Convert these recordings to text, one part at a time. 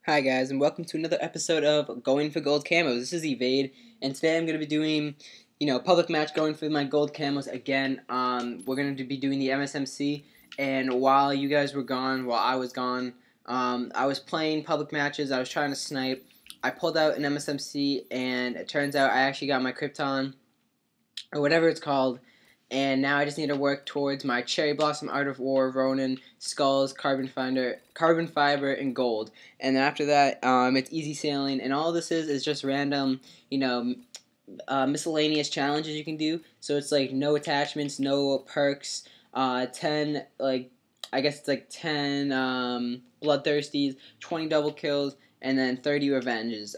Hi guys, and welcome to another episode of Going for Gold Camos. This is Evade, and today I'm going to be doing, public match going for my gold camos again. We're going to be doing the MSMC, and while you guys were gone, while I was gone, I was playing public matches. I was trying to snipe. I pulled out an MSMC, and it turns out I actually got my Krypton, or whatever it's called. And now I just need to work towards my Cherry Blossom, Art of War, Ronin, Skulls, Carbon Fiber, and Gold. And then after that, it's easy sailing. And all this is just random, miscellaneous challenges you can do. So it's like no attachments, no perks, 10, I guess it's like 10 Bloodthirsties, 20 double kills, and then 30 revenges.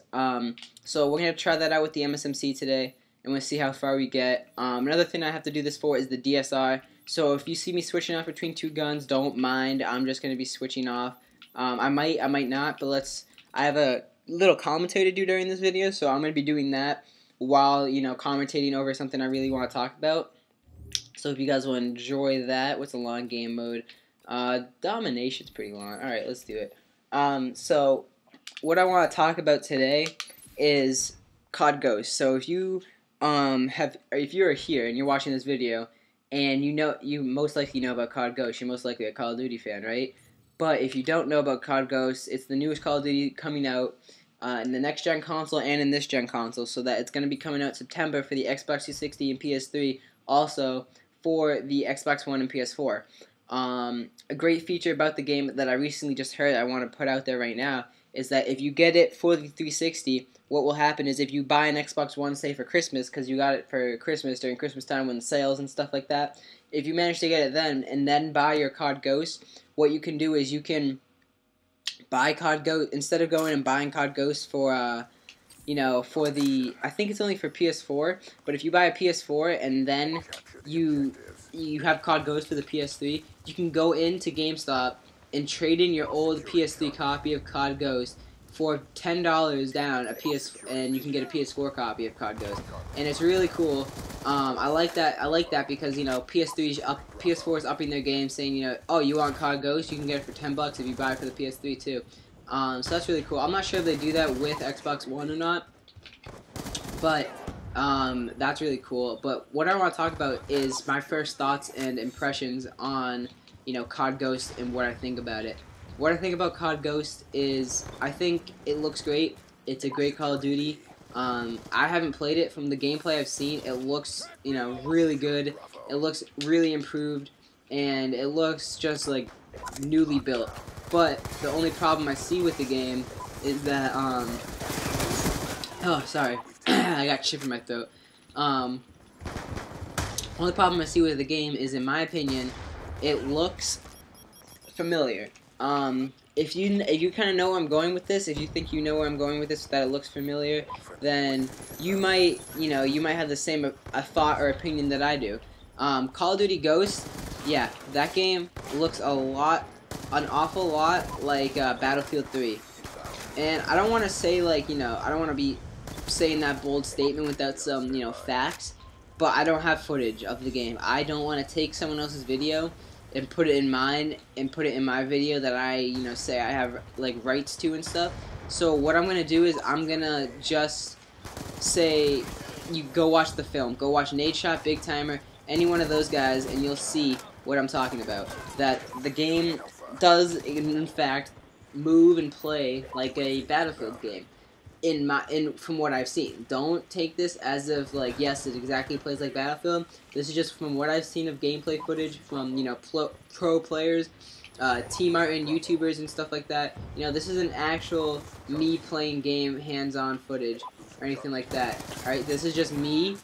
So we're going to try that out with the MSMC today. And we'll see how far we get. Another thing I have to do this for is the DSR. So if you see me switching off between two guns, don't mind. I'm just going to be switching off. I might not, but I have a little commentary to do during this video, so I'm going to be doing that while, commentating over something I really want to talk about. So if you guys will enjoy that, what's a long game mode? Domination's pretty long. Alright, let's do it. So what I want to talk about today is CoD Ghost. So if you if you're here and you're watching this video and you most likely know about CoD Ghost, you're most likely a Call of Duty fan, right? But if you don't know about CoD Ghost, it's the newest Call of Duty coming out in the next gen console and in this gen console, so that it's going to be coming out September for the Xbox 360 and PS3, also for the Xbox One and PS4. A great feature about the game that I recently just heard I want to put out there right now is that if you get it for the 360, what will happen is if you buy an Xbox One, say for Christmas, because you got it for Christmas during Christmas time when the sales and stuff like that, if you manage to get it then and then buy your CoD Ghost, what you can do is you can buy CoD Ghost instead of going and buying CoD Ghost for for the, I think it's only for PS4, but if you buy a PS4 and then you have CoD Ghost for the PS3, you can go into GameStop and trade in your old PS3 copy of CoD Ghost for $10 down and you can get a PS4 copy of CoD Ghost, and it's really cool. I like that because PS4 is upping their game, saying oh, you want CoD Ghost, you can get it for $10 if you buy it for the PS3 too. So that's really cool. I'm not sure if they do that with Xbox One or not, but that's really cool. But what I want to talk about is my first thoughts and impressions on CoD Ghost and what I think about it. What I think about CoD Ghost is I think it looks great. It's a great Call of Duty. I haven't played it. From the gameplay I've seen, it looks really good. It looks really improved, and it looks just like newly built. But the only problem I see with the game is that oh, sorry, I got chip in my throat. Only problem I see with the game is, in my opinion, it looks familiar. If you kind of know where I'm going with this, if you think you know where I'm going with this, that it looks familiar, then you might have the same thought or opinion that I do. Call of Duty Ghost, yeah, that game looks an awful lot like Battlefield 3. And I don't want to say I don't want to be saying that bold statement without some, facts, but I don't have footage of the game. I don't want to take someone else's video and put it in mine and put it in my video that I say I have rights to and stuff. So what I'm gonna do is I'm gonna just say you go watch the film, go watch Nadeshot, Big Timer, any one of those guys, and you'll see what I'm talking about. That the game does in fact move and play like a Battlefield game. From what I've seen, don't take this as if yes, it exactly plays like Battlefield. This is just from what I've seen of gameplay footage from pro players, Team Art and YouTubers and stuff like that. This isn't actual me playing game hands-on footage or anything like that. All right, this is just me,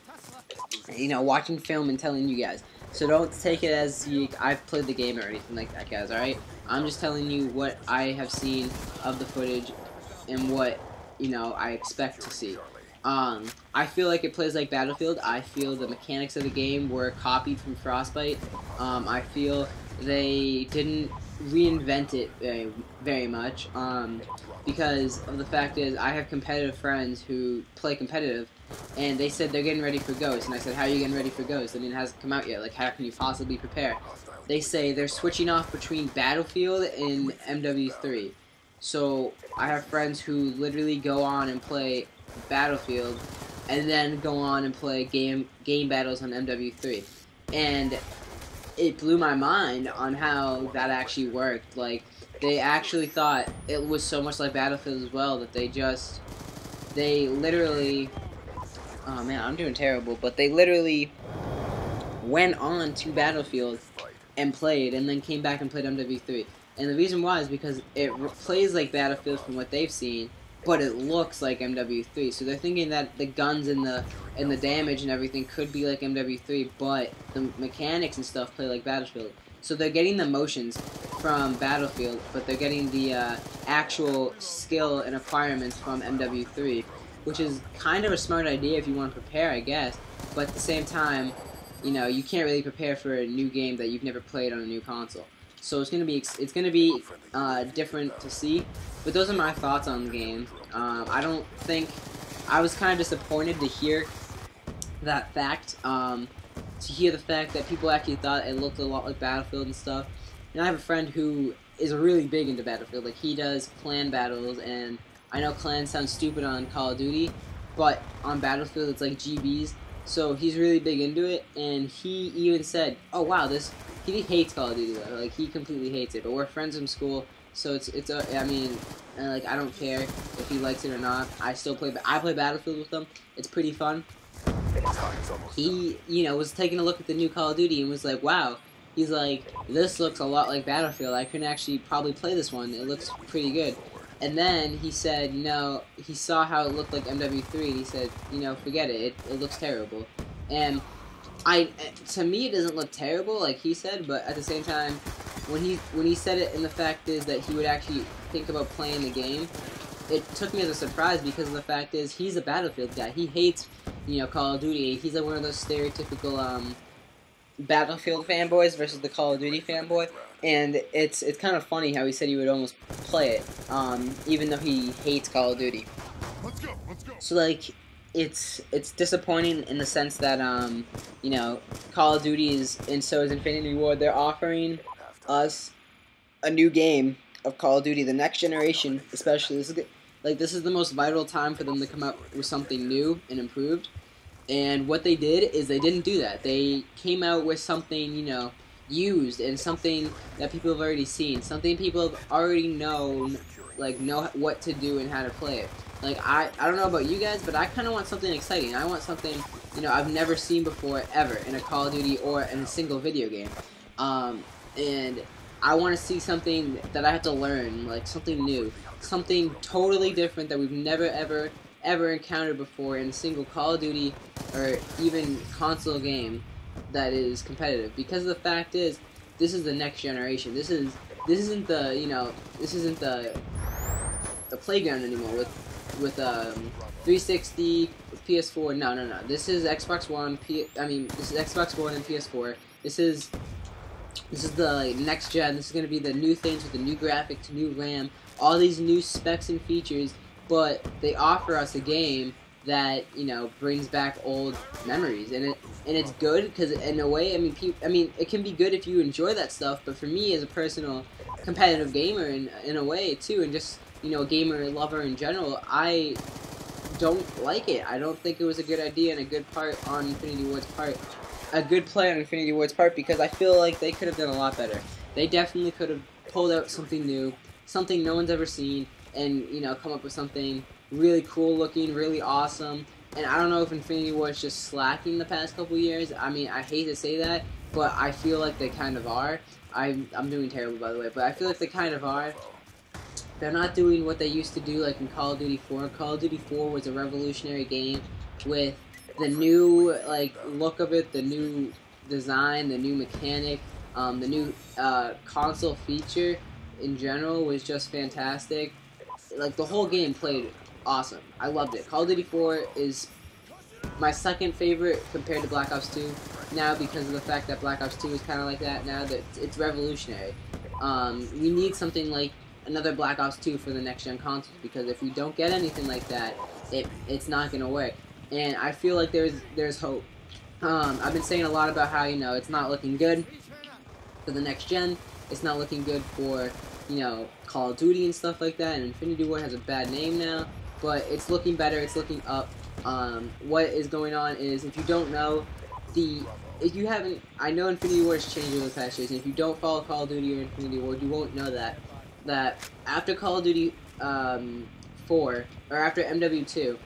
watching film and telling you guys. So don't take it as I've played the game or anything like that, guys. All right, I'm just telling you what I have seen of the footage and what I expect to see. I feel like it plays like Battlefield. I feel the mechanics of the game were copied from Frostbite. I feel they didn't reinvent it very much, because of the fact is I have competitive friends who play competitive, and they said they're getting ready for Ghost, and I said, how are you getting ready for Ghost? I mean, it hasn't come out yet. How can you possibly prepare? They say they're switching off between Battlefield and MW3. So I have friends who literally go on and play Battlefield, and then go on and play game battles on MW3, and it blew my mind on how that actually worked. Like, they actually thought it was so much like Battlefield as well that they literally, oh man, I'm doing terrible, but they literally went on to Battlefield and played, and then came back and played MW3. And the reason why is because it plays like Battlefield from what they've seen, but it looks like MW3. So they're thinking that the guns and the damage and everything could be like MW3, but the mechanics and stuff play like Battlefield. So they're getting the motions from Battlefield, but they're getting the actual skill and acquirements from MW3, which is kind of a smart idea if you want to prepare, I guess. But at the same time, you know, you can't really prepare for a new game that you've never played on a new console. So it's gonna be different to see. But those are my thoughts on the game. I don't think I was kind of disappointed to hear that fact. To hear the fact that people actually thought it looked a lot like Battlefield and stuff. And I have a friend who is really big into Battlefield. Like, he does clan battles, and I know clan sounds stupid on Call of Duty, but on Battlefield it's like GBs. So he's really big into it, and he even said, "Oh wow, he hates Call of Duty though. Like, he completely hates it." But we're friends from school, so I mean, like, I don't care if he likes it or not. I play Battlefield with him. It's pretty fun. He, you know, was taking a look at the new Call of Duty and was like, "Wow." He's like, "This looks a lot like Battlefield. I can actually probably play this one. It looks pretty good." And then he said, you know, he saw how it looked like MW3, and he said, you know, forget it. It looks terrible. And to me, it doesn't look terrible, like he said, but at the same time, when he said it, and the fact is that he would actually think about playing the game, it took me as a surprise, because the fact is, he's a Battlefield guy. He hates, you know, Call of Duty. He's like one of those stereotypical Battlefield fanboys versus the Call of Duty fanboy. And it's kind of funny how he said he would almost play it, even though he hates Call of Duty. Let's go. So, like, it's disappointing in the sense that, you know, Call of Duty is, and so is Infinity Ward. They're offering us a new game of Call of Duty, the next generation, especially. This is the most vital time for them to come out with something new and improved. And what they did is they didn't do that. They came out with something, you know, used, and something that people have already seen, something people have already known, like, know what to do and how to play it. Like, I don't know about you guys, but I kind of want something exciting. I want something, you know, I've never seen before, ever, in a Call of Duty or in a single video game. And I want to see something that I have to learn, like something new, something totally different that we've never, ever encountered before in a single Call of Duty or even console game that is competitive. Because the fact is, this is the next generation. This isn't the, you know, this isn't the playground anymore with 360, with PS4. No. This is Xbox One. This is Xbox One and PS4. This is the next gen. This is gonna be the new things with the new graphics, new RAM, all these new specs and features. But they offer us a game that, you know, brings back old memories, and it's good because in a way, I mean, it can be good if you enjoy that stuff. But for me, as a personal competitive gamer, in a way too, and just, you know, a gamer lover in general, I don't like it. I don't think it was a good idea and a good part on Infinity Ward's part. A good play on Infinity Ward's part, because I feel like they could have done a lot better. They definitely could have pulled out something new, something no one's ever seen, and, you know, come up with something really cool looking, really awesome. And I don't know if Infinity Ward is just slacking the past couple years. I mean, I hate to say that, but I feel like they kind of are. I'm doing terrible, by the way, but I feel like they kind of are. They're not doing what they used to do, like in Call of Duty 4. Call of Duty 4 was a revolutionary game with the new, like, look of it, the new design, the new mechanic, the new console feature in general was just fantastic. Like, the whole game played awesome. I loved it. Call of Duty 4 is my second favorite compared to Black Ops 2 now, because of the fact that Black Ops 2 is kind of like that now, that it's revolutionary. We need something like another Black Ops 2 for the next-gen consoles, because if we don't get anything like that, it's not going to work. And I feel like there's hope. I've been saying a lot about how, you know, it's not looking good for the next gen. It's not looking good for Call of Duty and stuff like that, and Infinity Ward has a bad name now, but it's looking better, it's looking up. What is going on is, if you don't know, if you haven't, I know Infinity Ward has changed over the past years, and if you don't follow Call of Duty or Infinity Ward, you won't know that after Call of Duty 4, or after MW2,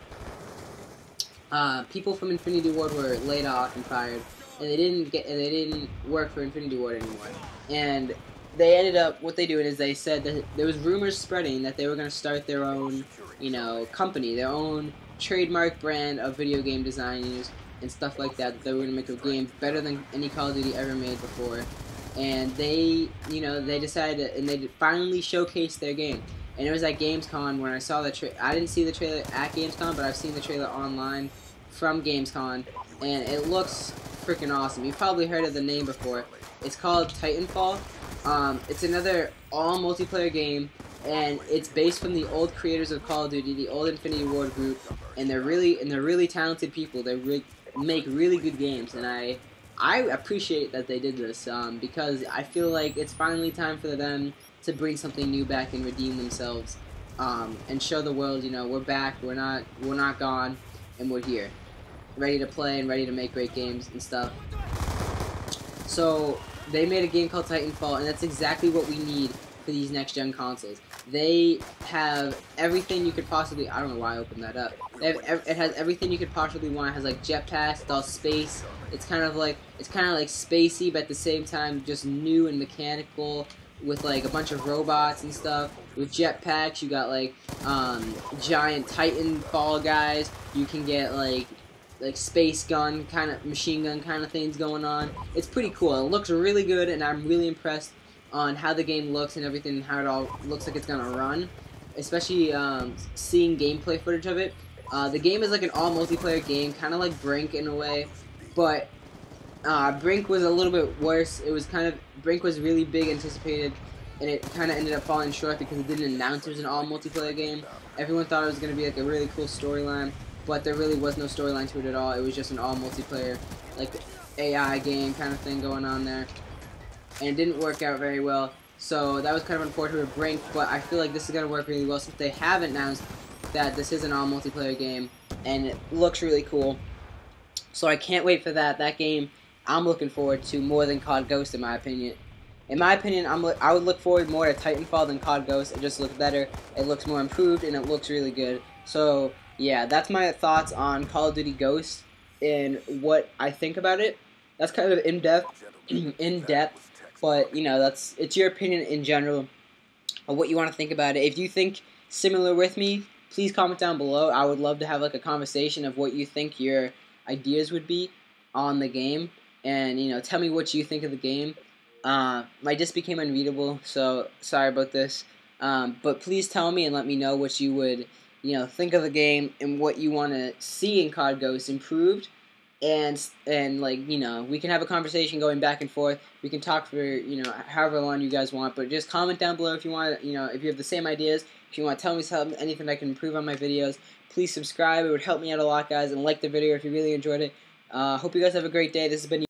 people from Infinity Ward were laid off and fired, and they didn't work for Infinity Ward anymore. And they ended up, what they did is they said that there was rumors spreading that they were going to start their own, company, their own trademark brand of video game designers and stuff like that. That they were going to make a game better than any Call of Duty ever made before. And they, they decided, and they finally showcased their game. And it was at Gamescom when I saw the I didn't see the trailer at Gamescom, but I've seen the trailer online from Gamescom, and it looks freaking awesome. You've probably heard of the name before. It's called Titanfall. It's another all-multiplayer game, and it's based from the old creators of Call of Duty, the old Infinity Ward group, and they're really talented people. They make really good games, and I appreciate that they did this, because I feel like it's finally time for them to bring something new back and redeem themselves, and show the world, we're back, we're not gone, and we're here, ready to play and ready to make great games and stuff. So they made a game called Titanfall, and that's exactly what we need for these next-gen consoles. They have everything you could possibly, I don't know why I opened that up. It has everything you could possibly want. It has like jetpacks, it's all space. It's kind of like spacey, but at the same time just new and mechanical, with like a bunch of robots and stuff. With jetpacks, you got like giant Titanfall guys. You can get like space gun kind of, machine gun kind of things going on. It's pretty cool. It looks really good, and I'm really impressed on how the game looks and everything, and how it all looks like it's gonna run. Especially seeing gameplay footage of it. The game is like an all multiplayer game, kind of like Brink in a way, but Brink was a little bit worse. It was Brink was really big anticipated, and it kind of ended up falling short because it didn't announce it was an all multiplayer game. Everyone thought it was going to be like a really cool storyline, but there really was no storyline to it at all. It was just an all multiplayer, like AI game kind of thing going on there, and it didn't work out very well. So that was kind of unfortunate with Brink, but I feel like this is going to work really well since they have announced that this is an all multiplayer game, and it looks really cool. So I can't wait for that. That game I'm looking forward to more than COD Ghost, in my opinion. In my opinion, I would look forward more to Titanfall than COD Ghost. It just looks better, it looks more improved, and it looks really good. So yeah, that's my thoughts on Call of Duty Ghost and what I think about it. That's kind of in-depth, but it's your opinion in general of what you want to think about it. If you think similar with me, please comment down below. I would love to have like a conversation of what you think your ideas would be on the game, and tell me what you think of the game. My disc became unreadable, so sorry about this, but please tell me and let me know what you would think of the game and what you want to see in COD Ghost improved, and we can have a conversation going back and forth. We can talk for however long you guys want, but just comment down below if you want, if you have the same ideas, if you want to tell me something, anything I can improve on my videos. Please subscribe, it would help me out a lot, guys, and like the video if you really enjoyed it. Hope you guys have a great day. This has been